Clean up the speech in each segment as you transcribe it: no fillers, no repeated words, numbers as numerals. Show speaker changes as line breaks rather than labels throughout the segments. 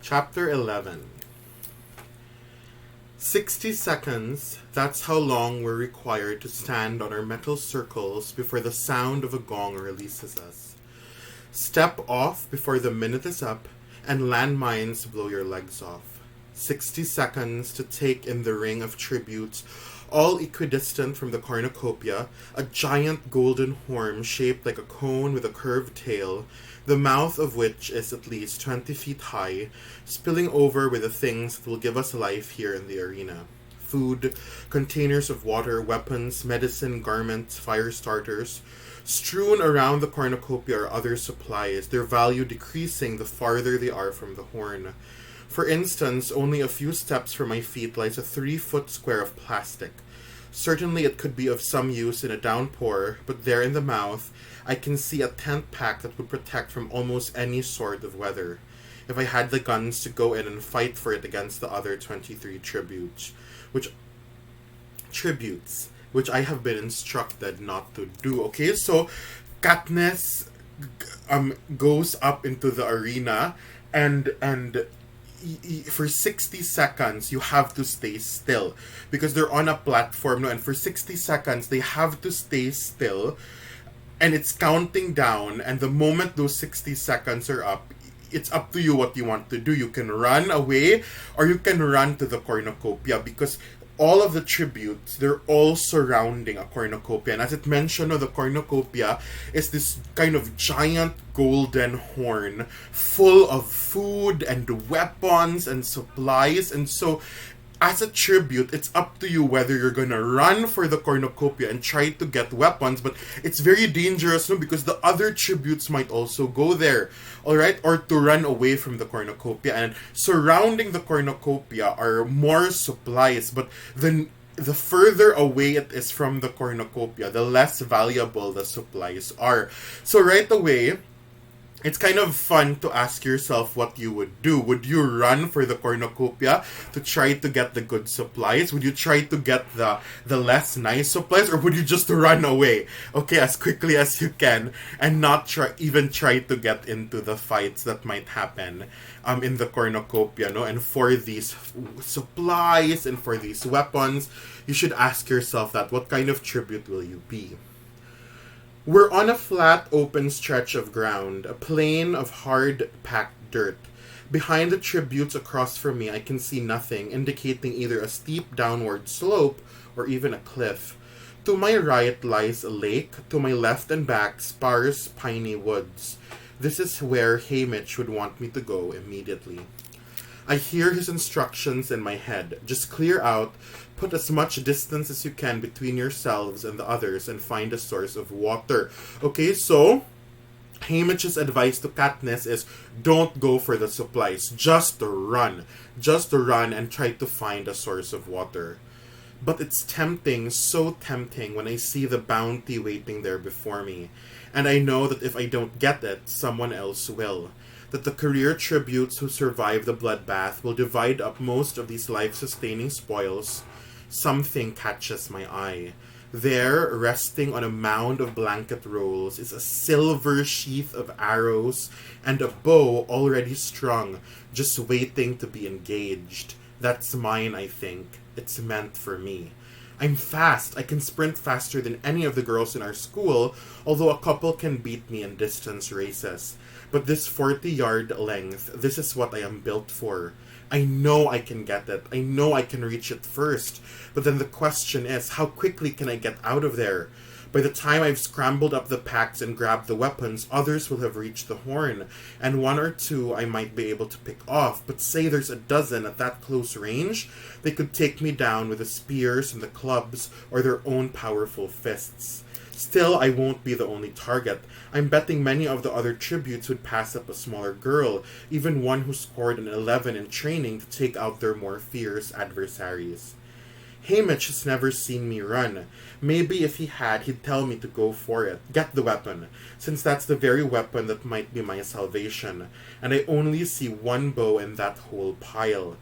Chapter 11. 60 seconds, that's how long we're required to stand on our metal circles before the sound of a gong releases us. Step off before the minute is up, and landmines blow your legs off. 60 seconds to take in the ring of tributes, all equidistant from the cornucopia, a giant golden horn shaped like a cone with a curved tail, the mouth of which is at least 20 feet high, spilling over with the things that will give us life here in the arena. Food, containers of water, weapons, medicine, garments, fire starters. Strewn around the cornucopia are other supplies, their value decreasing the farther they are from the horn. For instance, only a few steps from my feet lies a 3-foot square of plastic. Certainly it could be of some use in a downpour, but there in the mouth, I can see a tent pack that would protect from almost any sort of weather, if I had the guns to go in and fight for it against the other 23 tributes, which I have been instructed not to do. Okay, so Katniss goes up into the arena and for 60 seconds you have to stay still because they're on a platform, no, and for 60 seconds they have to stay still and it's counting down, and the moment those 60 seconds are up, it's up to you what you want to do. You can run away or you can run to the cornucopia because all of the tributes, they're all surrounding a cornucopia. And as it mentioned, the cornucopia is this kind of giant golden horn full of food and weapons and supplies. And so, as a tribute, it's up to you whether you're gonna run for the cornucopia and try to get weapons, but it's very dangerous, no, because the other tributes might also go there, alright? Or to run away from the cornucopia. And surrounding the cornucopia are more supplies, but the further away it is from the cornucopia, the less valuable the supplies are. So right away, it's kind of fun to ask yourself what you would do. Would you run for the cornucopia to try to get the good supplies? Would you try to get the less nice supplies? Or would you just run away, okay, as quickly as you can and not try to get into the fights that might happen in the cornucopia, no? And for these supplies and for these weapons, you should ask yourself that. What kind of tribute will you be? We're on a flat, open stretch of ground, a plain of hard, packed dirt. Behind the tributes across from me, I can see nothing, indicating either a steep downward slope or even a cliff. To my right lies a lake, to my left and back, sparse, piney woods. This is where Haymitch would want me to go immediately. I hear his instructions in my head. Just clear out, put as much distance as you can between yourselves and the others, and find a source of water. Okay, so Haymitch's advice to Katniss is don't go for the supplies. Just run. Just run and try to find a source of water. But it's tempting, so tempting, when I see the bounty waiting there before me. And I know that if I don't get it, someone else will. That the career tributes who survive the bloodbath will divide up most of these life-sustaining spoils. Something catches my eye. There, resting on a mound of blanket rolls, is a silver sheath of arrows and a bow already strung, just waiting to be engaged. That's mine, I think. It's meant for me. I'm fast. I can sprint faster than any of the girls in our school, although a couple can beat me in distance races. But this 40-yard length, this is what I am built for. I know I can get it. I know I can reach it first. But then the question is, how quickly can I get out of there? By the time I've scrambled up the packs and grabbed the weapons, others will have reached the horn, and 1 or 2 I might be able to pick off. But say there's a dozen at that close range, they could take me down with the spears and the clubs or their own powerful fists. Still, I won't be the only target. I'm betting many of the other tributes would pass up a smaller girl, even one who scored an 11 in training to take out their more fierce adversaries. Haymitch has never seen me run. Maybe if he had, he'd tell me to go for it. Get the weapon, since that's the very weapon that might be my salvation, and I only see one bow in that whole pile.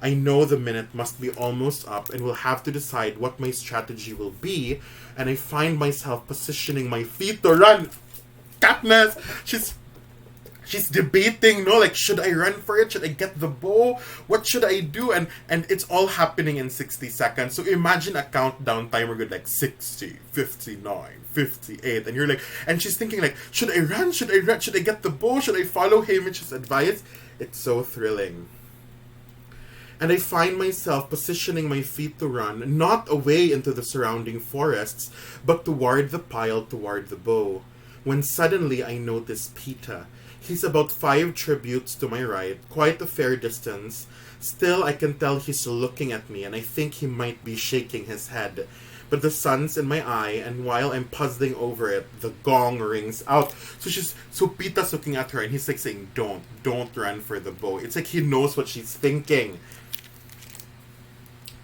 I know the minute must be almost up and will have to decide what my strategy will be, and I find myself positioning my feet to run. Katniss! she's debating, no, like, should I run for it? Should I get the bow? What should I do? And it's all happening in 60 seconds. So imagine a countdown timer good like 60, 59, 58, and you're like, and she's thinking like, should I run? Should I run? Should I get the bow? Should I follow Hamish's advice? It's so thrilling. And I find myself positioning my feet to run, not away into the surrounding forests, but toward the pile, toward the bow. When suddenly I notice Pita. He's about 5 tributes to my right, quite a fair distance. Still, I can tell he's looking at me, and I think he might be shaking his head. But the sun's in my eye, and while I'm puzzling over it, the gong rings out. So Pita's looking at her, and he's like saying, don't run for the bow. It's like he knows what she's thinking.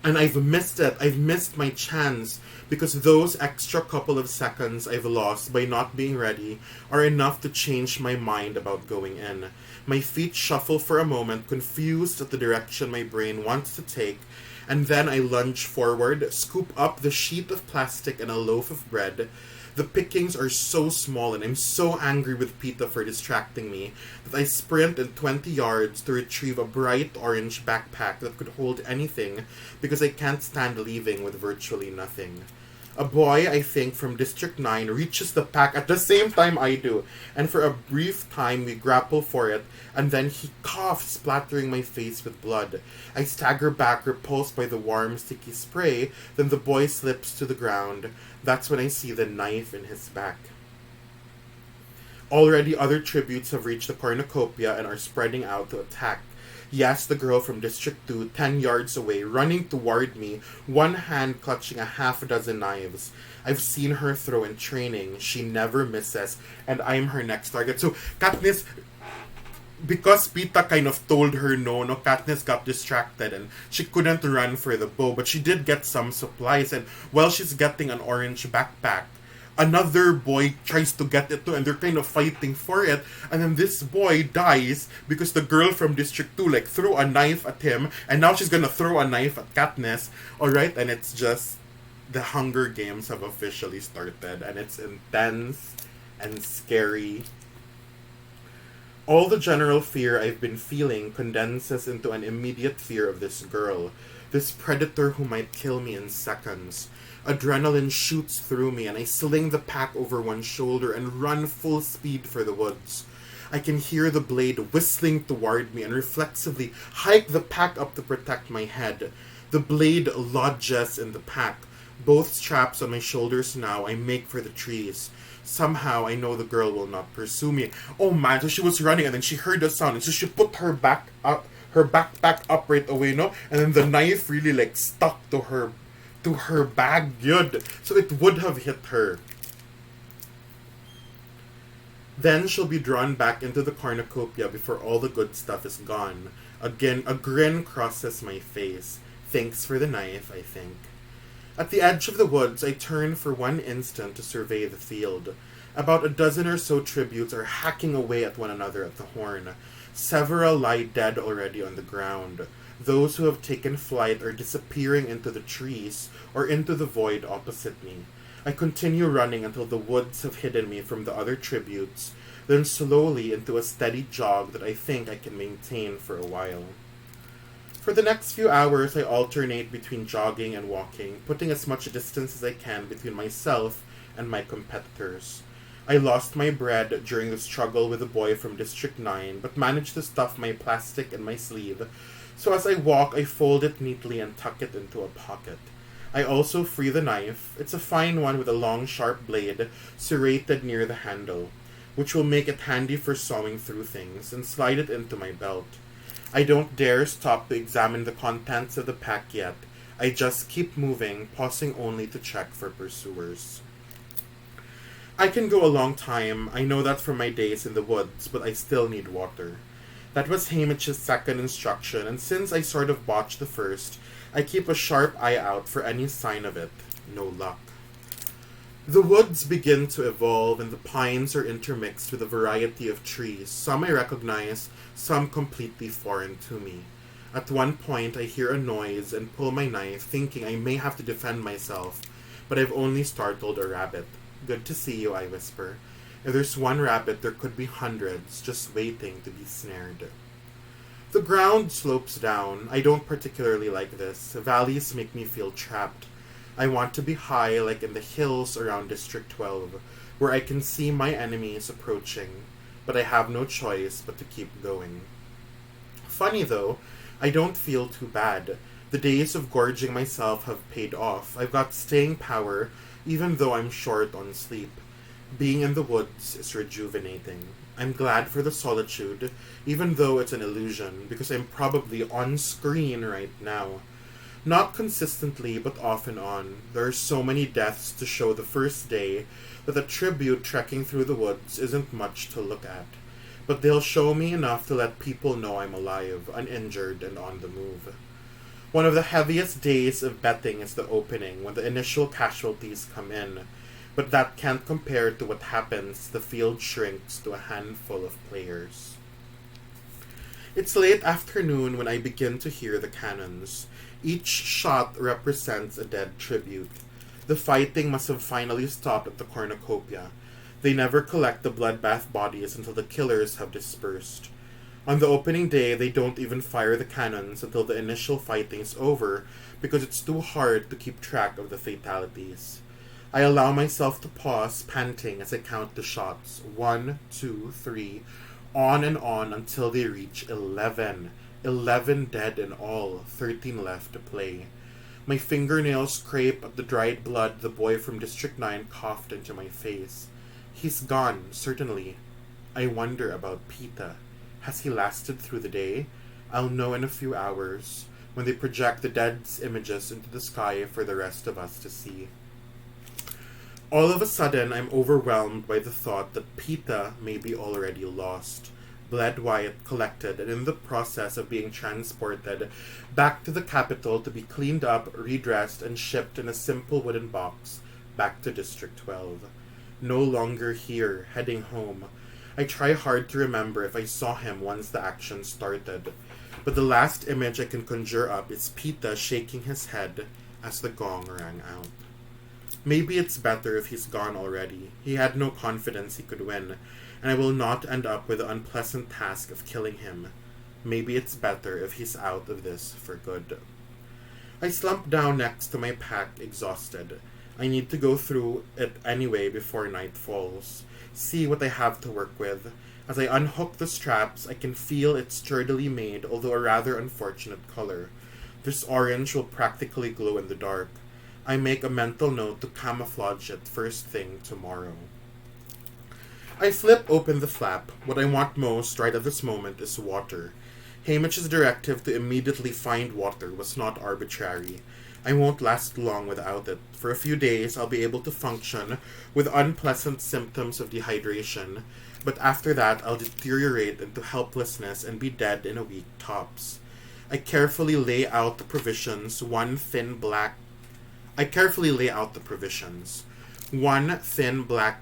And I've missed it. I've missed my chance because those extra couple of seconds I've lost by not being ready are enough to change my mind about going in. My feet shuffle for a moment, confused at the direction my brain wants to take, and then I lunge forward, scoop up the sheet of plastic and a loaf of bread. The pickings are so small, and I'm so angry with Pita for distracting me that I sprint in 20 yards to retrieve a bright orange backpack that could hold anything because I can't stand leaving with virtually nothing. A boy, I think, from District 9 reaches the pack at the same time I do, and for a brief time we grapple for it, and then he coughs, splattering my face with blood. I stagger back, repulsed by the warm, sticky spray, then the boy slips to the ground. That's when I see the knife in his back. Already other tributes have reached the cornucopia and are spreading out to attack. Yes, the girl from District 2, 10 yards away, running toward me, one hand clutching a half a dozen knives. I've seen her throw in training. She never misses, and I'm her next target. So, Katniss, because Pita kind of told her no, Katniss got distracted and she couldn't run for the bow, but she did get some supplies, and while she's getting an orange backpack, another boy tries to get it too, and they're kind of fighting for it, and then this boy dies because the girl from District 2 like threw a knife at him, and now she's gonna throw a knife at Katniss, alright, and it's just, the Hunger Games have officially started, and it's intense and scary. All the general fear I've been feeling condenses into an immediate fear of this girl, this predator who might kill me in seconds. Adrenaline shoots through me, and I sling the pack over one shoulder and run full speed for the woods. I can hear the blade whistling toward me and reflexively hike the pack up to protect my head. The blade lodges in the pack. Both straps on my shoulders now, I make for the trees. Somehow, I know the girl will not pursue me. Oh man, so she was running and then she heard the sound, and so she put her backpack up right away, no? And then the knife really like stuck to her bag, good. So it would have hit her. Then she'll be drawn back into the cornucopia before all the good stuff is gone. Again, a grin crosses my face. Thanks for the knife, I think. At the edge of the woods, I turn for one instant to survey the field. About a dozen or so tributes are hacking away at one another at the horn. Several lie dead already on the ground. Those who have taken flight are disappearing into the trees or into the void opposite me. I continue running until the woods have hidden me from the other tributes, then slowly into a steady jog that I think I can maintain for a while. For the next few hours, I alternate between jogging and walking, putting as much distance as I can between myself and my competitors. I lost my bread during the struggle with the boy from District 9, but managed to stuff my plastic in my sleeve. So as I walk, I fold it neatly and tuck it into a pocket. I also free the knife. It's a fine one with a long, sharp blade, serrated near the handle, which will make it handy for sawing through things, and slide it into my belt. I don't dare stop to examine the contents of the pack yet. I just keep moving, pausing only to check for pursuers. I can go a long time, I know that from my days in the woods, but I still need water. That was Hamish's second instruction, and since I sort of botched the first, I keep a sharp eye out for any sign of it. No luck. The woods begin to evolve, and the pines are intermixed with a variety of trees. Some I recognize, some completely foreign to me. At one point, I hear a noise and pull my knife, thinking I may have to defend myself, but I've only startled a rabbit. Good to see you, I whisper. If there's one rabbit, there could be hundreds just waiting to be snared. The ground slopes down. I don't particularly like this. Valleys make me feel trapped. I want to be high, like in the hills around District 12, where I can see my enemies approaching, but I have no choice but to keep going. Funny though, I don't feel too bad. The days of gorging myself have paid off. I've got staying power, even though I'm short on sleep. Being in the woods is rejuvenating. I'm glad for the solitude, even though it's an illusion, because I'm probably on screen right now. Not consistently, but off and on. There are so many deaths to show the first day that a tribute trekking through the woods isn't much to look at. But they'll show me enough to let people know I'm alive, uninjured, and on the move. One of the heaviest days of betting is the opening, when the initial casualties come in. But that can't compare to what happens. The field shrinks to a handful of players. It's late afternoon when I begin to hear the cannons. Each shot represents a dead tribute. The fighting must have finally stopped at the cornucopia. They never collect the bloodbath bodies until the killers have dispersed. On the opening day, they don't even fire the cannons until the initial fighting is over because it's too hard to keep track of the fatalities. I allow myself to pause, panting as I count the shots. 1, 2, 3, on and on until they reach 11. 11 dead in all, 13 left to play. My fingernails scrape at the dried blood the boy from District 9 coughed into my face. He's gone, certainly. I wonder about Pita. Has he lasted through the day? I'll know in a few hours, when they project the dead's images into the sky for the rest of us to see. All of a sudden, I'm overwhelmed by the thought that Pita may be already lost. Bled white, collected, and in the process of being transported back to the capital to be cleaned up, redressed, and shipped in a simple wooden box back to District 12. No longer here, heading home. I try hard to remember if I saw him once the action started, but the last image I can conjure up is Pita shaking his head as the gong rang out. Maybe it's better if he's gone already. He had no confidence he could win, and I will not end up with the unpleasant task of killing him. Maybe it's better if he's out of this for good. I slump down next to my pack, exhausted. I need to go through it anyway before night falls. See what I have to work with. As I unhook the straps, I can feel it sturdily made, although a rather unfortunate color. This orange will practically glow in the dark. I make a mental note to camouflage it first thing tomorrow. I flip open the flap. What I want most right at this moment is water. Hamish's directive to immediately find water was not arbitrary. I won't last long without it. For a few days, I'll be able to function with unpleasant symptoms of dehydration, but after that, I'll deteriorate into helplessness and be dead in a week tops. I carefully lay out the provisions. One thin black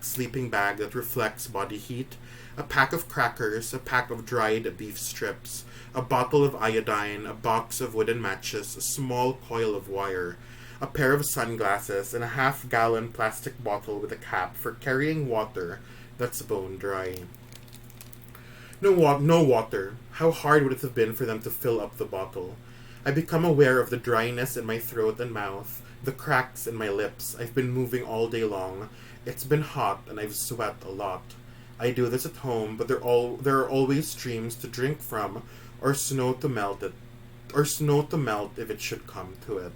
sleeping bag that reflects body heat, a pack of crackers, a pack of dried beef strips, a bottle of iodine, a box of wooden matches, a small coil of wire, a pair of sunglasses, and a half-gallon plastic bottle with a cap for carrying water that's bone dry. No water. How hard would it have been for them to fill up the bottle? I become aware of the dryness in my throat and mouth, the cracks in my lips. I've been moving all day long. It's been hot and I've sweat a lot. I do this at home, but there are always streams to drink from, or snow to melt if it should come to it.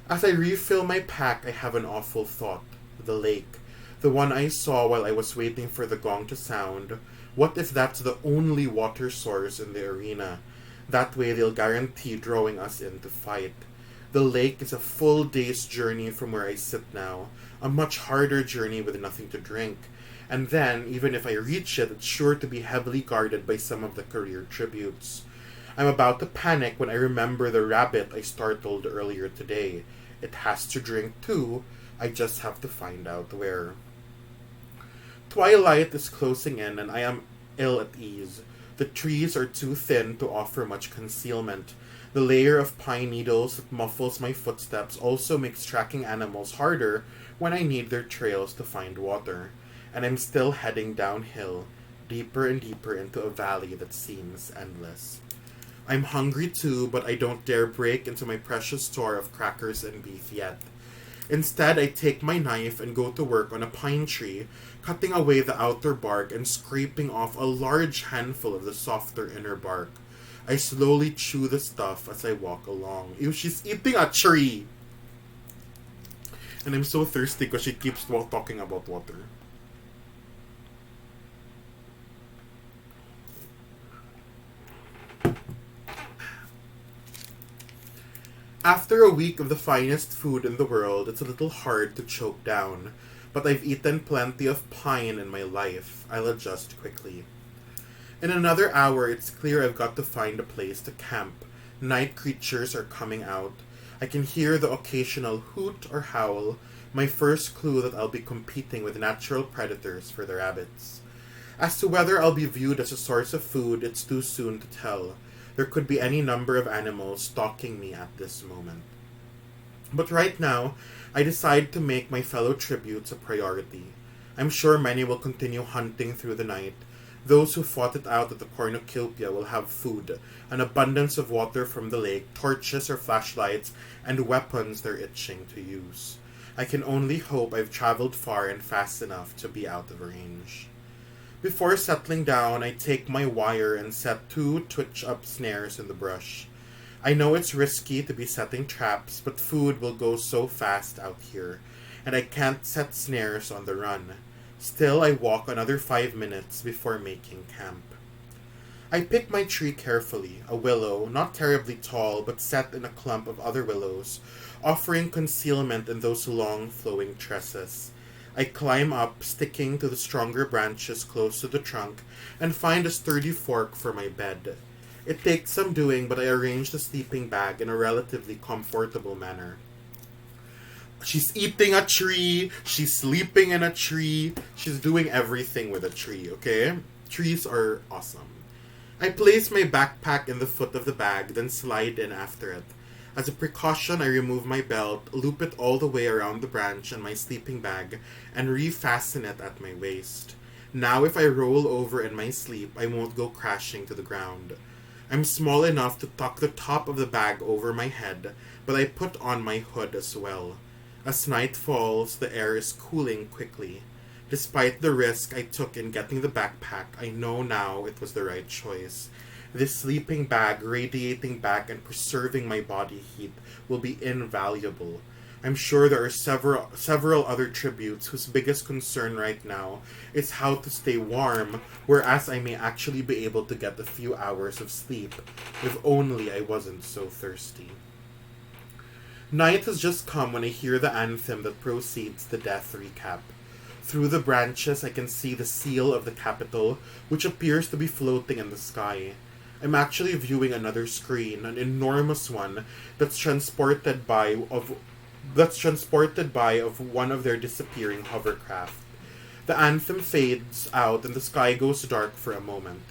As I refill my pack, I have an awful thought. The lake. The one I saw while I was waiting for the gong to sound. What if that's the only water source in the arena? That way they'll guarantee drawing us in to fight. The lake is a full day's journey from where I sit now, a much harder journey with nothing to drink. And then, even if I reach it, it's sure to be heavily guarded by some of the career tributes. I'm about to panic when I remember the rabbit I startled earlier today. It has to drink too, I just have to find out where. Twilight is closing in and I am ill at ease. The trees are too thin to offer much concealment. The layer of pine needles that muffles my footsteps also makes tracking animals harder when I need their trails to find water. and I'm still heading downhill, deeper and deeper into a valley that seems endless. I'm hungry too, but I don't dare break into my precious store of crackers and beef yet. Instead, I take my knife and go to work on a pine tree, cutting away the outer bark and scraping off a large handful of the softer inner bark. I slowly chew the stuff as I walk along. Ew, she's eating a tree! And I'm so thirsty because she keeps talking about water. After a week of the finest food in the world, it's a little hard to choke down. But I've eaten plenty of pine in my life. I'll adjust quickly. In another hour, it's clear I've got to find a place to camp. Night creatures are coming out. I can hear the occasional hoot or howl, my first clue that I'll be competing with natural predators for the rabbits. As to whether I'll be viewed as a source of food, it's too soon to tell. There could be any number of animals stalking me at this moment. But right now, I decide to make my fellow tributes a priority. I'm sure many will continue hunting through the night. Those who fought it out at the cornucopia will have food, an abundance of water from the lake, torches or flashlights, and weapons they're itching to use. I can only hope I've traveled far and fast enough to be out of range. Before settling down, I take my wire and set 2 twitch-up snares in the brush. I know it's risky to be setting traps, but food will go so fast out here, and I can't set snares on the run. Still, I walk another 5 minutes before making camp. I pick my tree carefully, a willow, not terribly tall, but set in a clump of other willows, offering concealment in those long flowing tresses. I climb up, sticking to the stronger branches close to the trunk, and find a sturdy fork for my bed. It takes some doing, but I arrange the sleeping bag in a relatively comfortable manner. She's eating a tree, she's sleeping in a tree, she's doing everything with a tree, okay? Trees are awesome. I place my backpack in the foot of the bag, then slide in after it. As a precaution, I remove my belt, loop it all the way around the branch and my sleeping bag, and refasten it at my waist. Now if I roll over in my sleep, I won't go crashing to the ground. I'm small enough to tuck the top of the bag over my head, but I put on my hood as well. As night falls, the air is cooling quickly. Despite the risk I took in getting the backpack, I know now it was the right choice. This sleeping bag radiating back and preserving my body heat will be invaluable. I'm sure there are several other tributes whose biggest concern right now is how to stay warm, whereas I may actually be able to get a few hours of sleep, if only I wasn't so thirsty. Night has just come when I hear the anthem that precedes the death recap. Through the branches I can see the seal of the capital, which appears to be floating in the sky. I'm actually viewing another screen, an enormous one that's transported by one of their disappearing hovercraft. The anthem fades out and the sky goes dark for a moment.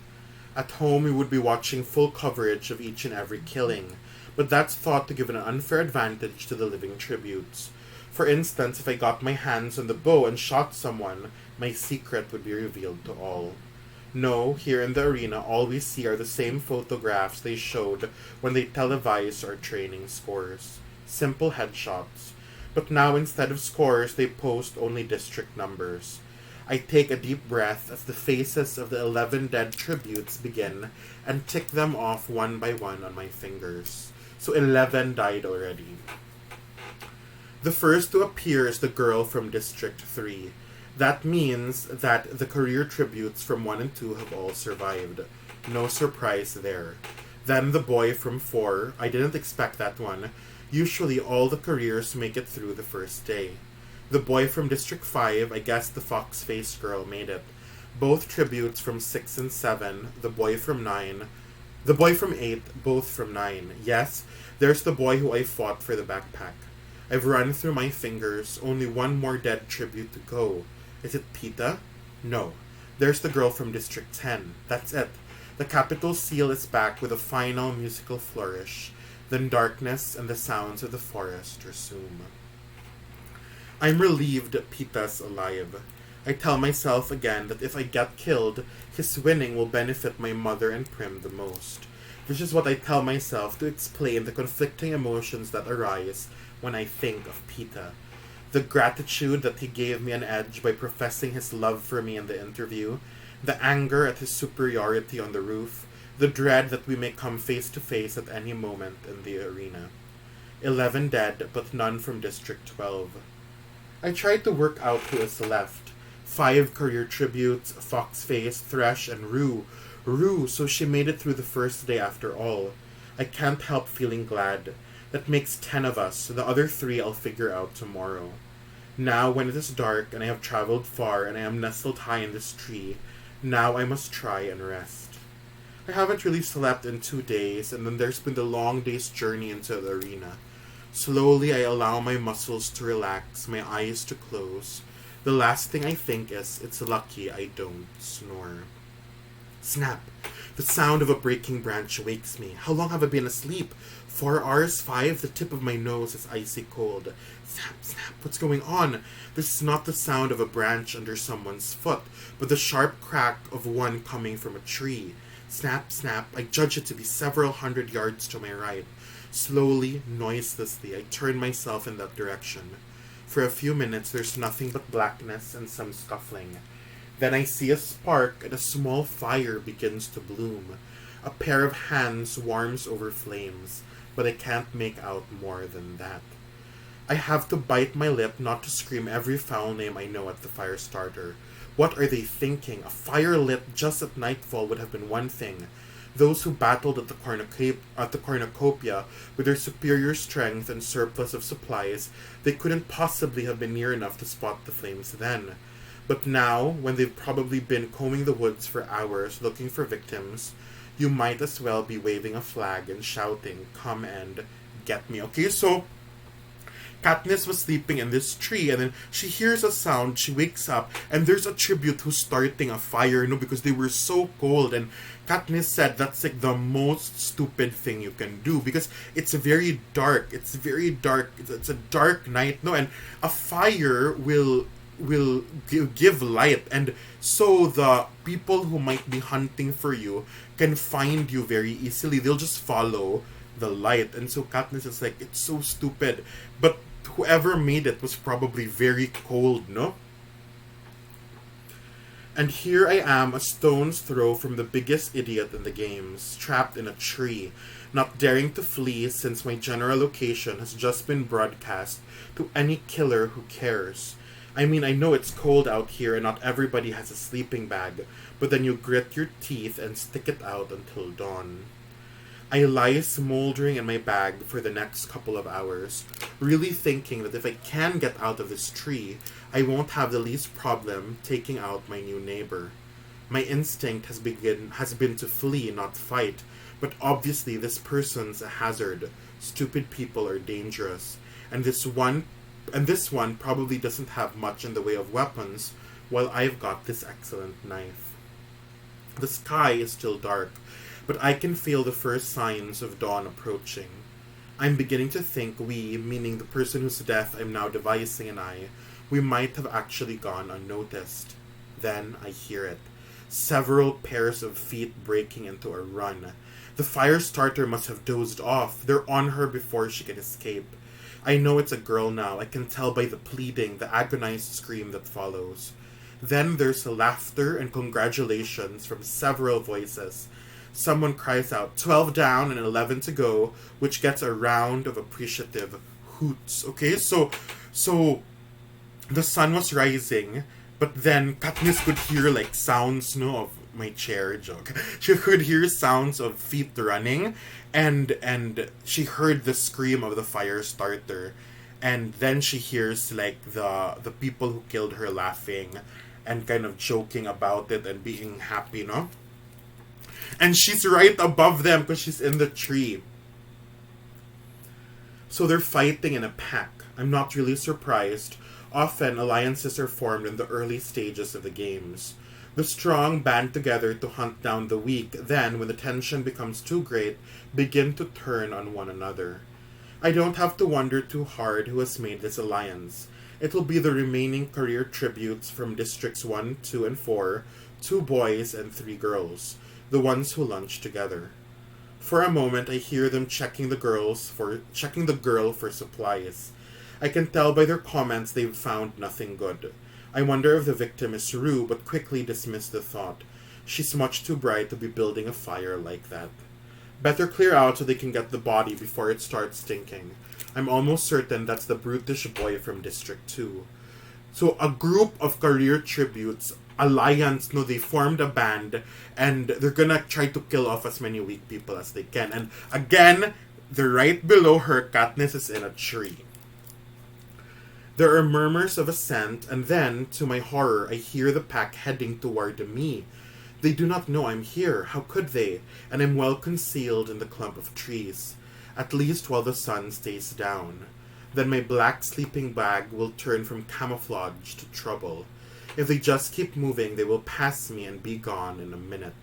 At home we would be watching full coverage of each and every killing, but that's thought to give an unfair advantage to the living tributes. For instance, if I got my hands on the bow and shot someone, my secret would be revealed to all. No, here in the arena, all we see are the same photographs they showed when they televised our training scores. Simple headshots. But now instead of scores, they post only district numbers. I take a deep breath as the faces of the 11 dead tributes begin and tick them off one by one on my fingers. So 11 died already. The first to appear is the girl from District 3. That means that the career tributes from 1 and 2 have all survived. No surprise there. Then the boy from 4. I didn't expect that one. Usually all the careers make it through the first day. The boy from District 5, I guess the fox-faced girl made it. Both tributes from 6 and 7. The boy from 9. The boy from 8, both from 9. Yes, there's the boy who I fought for the backpack. I've run through my fingers. Only one more dead tribute to go. Is it Pita? No. There's the girl from District 10. That's it. The capital seal is back with a final musical flourish. Then darkness and the sounds of the forest resume. I'm relieved Pita's alive. I tell myself again that if I get killed, his winning will benefit my mother and Prim the most. This is what I tell myself to explain the conflicting emotions that arise when I think of Pita. The gratitude that he gave me an edge by professing his love for me in the interview, the anger at his superiority on the roof, the dread that we may come face to face at any moment in the arena. 11 dead, but none from District 12. I tried to work out who is left. 5 career tributes, Foxface, Thresh, and Rue. Rue, so she made it through the first day after all. I can't help feeling glad. That makes 10 of us. The other 3 I'll figure out tomorrow. Now, when it is dark and I have traveled far and I am nestled high in this tree, now I must try and rest. I haven't really slept in 2 days, and then there's been the long day's journey into the arena. Slowly, I allow my muscles to relax, my eyes to close. The last thing I think is, it's lucky I don't snore. Snap! The sound of a breaking branch wakes me. How long have I been asleep? 4 hours, 5? The tip of my nose is icy cold. Snap, snap, what's going on? This is not the sound of a branch under someone's foot, but the sharp crack of one coming from a tree. Snap, snap, I judge it to be several hundred yards to my right. Slowly, noiselessly, I turn myself in that direction. For a few minutes, there's nothing but blackness and some scuffling. Then I see a spark and a small fire begins to bloom. A pair of hands warms over flames, but I can't make out more than that. I have to bite my lip not to scream every foul name I know at the fire starter. What are they thinking? A fire lit just at nightfall would have been one thing. Those who battled at the cornucopia with their superior strength and surplus of supplies, they couldn't possibly have been near enough to spot the flames then. But now, when they've probably been combing the woods for hours looking for victims, you might as well be waving a flag and shouting, "Come and get me." Okay, so Katniss was sleeping in this tree, and then she hears a sound, she wakes up, and there's a tribute who's starting a fire, because they were so cold, and Katniss said that's like the most stupid thing you can do, because it's very dark, it's a dark night, and a fire will give light, and so the people who might be hunting for you can find you very easily. They'll just follow the light, and so Katniss is like, it's so stupid, but whoever made it was probably very cold, no? And here I am, a stone's throw from the biggest idiot in the games, trapped in a tree, not daring to flee since my general location has just been broadcast to any killer who cares. I mean, I know it's cold out here and not everybody has a sleeping bag, but then you grit your teeth and stick it out until dawn. I lie smoldering in my bag for the next couple of hours, really thinking that if I can get out of this tree, I won't have the least problem taking out my new neighbor. My instinct has been to flee, not fight, but obviously this person's a hazard. Stupid people are dangerous, and this one probably doesn't have much in the way of weapons, while I've got this excellent knife. The sky is still dark, but I can feel the first signs of dawn approaching. I'm beginning to think we, meaning the person whose death I'm now devising and we might have actually gone unnoticed. Then I hear it. Several pairs of feet breaking into a run. The fire starter must have dozed off. They're on her before she can escape. I know it's a girl now. I can tell by the pleading, the agonized scream that follows. Then there's laughter and congratulations from several voices. Someone cries out, 12 down and 11 to go, which gets a round of appreciative hoots. Okay, so the sun was rising, but then Katniss could hear like sounds, of my chair joke. She could hear sounds of feet running, and she heard the scream of the fire starter, and then she hears like the people who killed her laughing and kind of joking about it and being happy, and she's right above them because she's in the tree. So they're fighting in a pack. I'm not really surprised. Often alliances are formed in the early stages of the games. The strong band together to hunt down the weak, then, when the tension becomes too great, begin to turn on one another. I don't have to wonder too hard who has made this alliance. It'll be the remaining career tributes from Districts 1, 2, and 4, 2 boys and 3 girls, the ones who lunch together. For a moment, I hear them checking the girl for supplies. I can tell by their comments they've found nothing good. I wonder if the victim is Rue, but quickly dismiss the thought. She's much too bright to be building a fire like that. Better clear out so they can get the body before it starts stinking. I'm almost certain that's the brutish boy from District 2. So a group of career tributes, alliance, no, they formed a band, and they're gonna try to kill off as many weak people as they can. And again, they're right below her. Katniss is in a tree. There are murmurs of assent, and then, to my horror, I hear the pack heading toward me. They do not know I'm here. How could they? And I'm well concealed in the clump of trees. At least while the sun stays down. Then my black sleeping bag will turn from camouflage to trouble. If they just keep moving, they will pass me and be gone in a minute.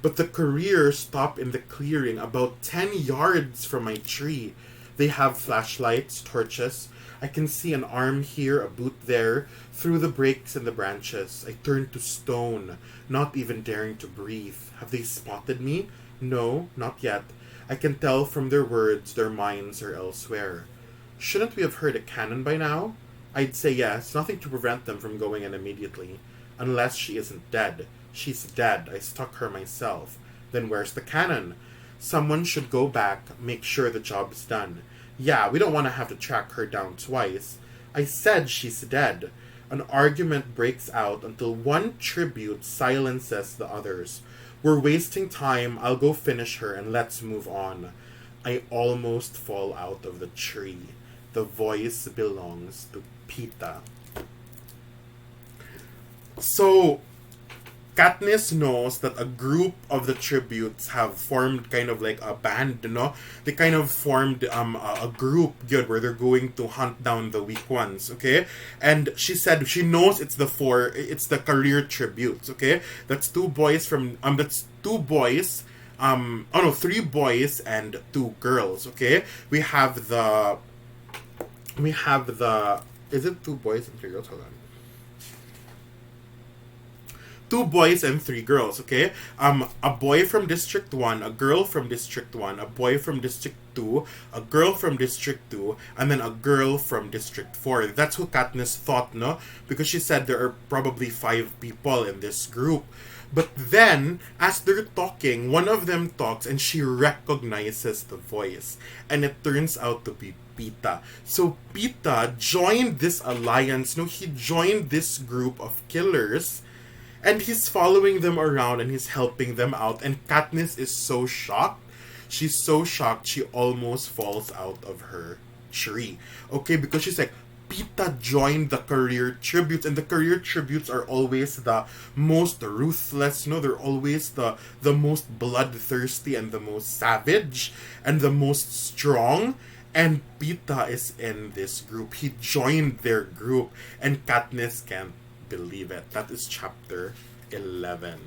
But the careers stop in the clearing about 10 yards from my tree. They have flashlights, torches. I can see an arm here, a boot there, through the breaks in the branches. I turn to stone, not even daring to breathe. Have they spotted me? No, not yet. I can tell from their words their minds are elsewhere. Shouldn't we have heard a cannon by now? I'd say yes, nothing to prevent them from going in immediately. Unless she isn't dead. She's dead, I stuck her myself. Then where's the cannon? Someone should go back, make sure the job's done. Yeah, we don't want to have to track her down twice. I said she's dead. An argument breaks out until one tribute silences the others. We're wasting time, I'll go finish her and let's move on. I almost fall out of the tree. The voice belongs to Pita. So, Katniss knows that a group of the tributes have formed kind of like a band, you know? They kind of formed a group, good, where they're going to hunt down the weak ones, okay? And she said she knows it's the career tributes, okay? That's 3 boys and 2 girls, okay? We have the, is it 2 boys and 3 girls? Hold on. 2 boys and 3 girls, okay? A boy from District 1, a girl from District 1, a boy from District 2, a girl from District 2, and then a girl from District 4. That's who Katniss thought, no? Because she said there are probably 5 people in this group. But then, as they're talking, one of them talks and she recognizes the voice. And it turns out to be Pita. So Pita joined this alliance, no? He joined this group of killers. And he's following them around and he's helping them out. And Katniss is so shocked. She's so shocked she almost falls out of her tree. Okay, because she's like, Pita joined the career tributes. And the career tributes are always the most ruthless. No, they're always the most bloodthirsty and the most savage and the most strong. And Pita is in this group. He joined their group. And Katniss can't believe it. That is chapter 11.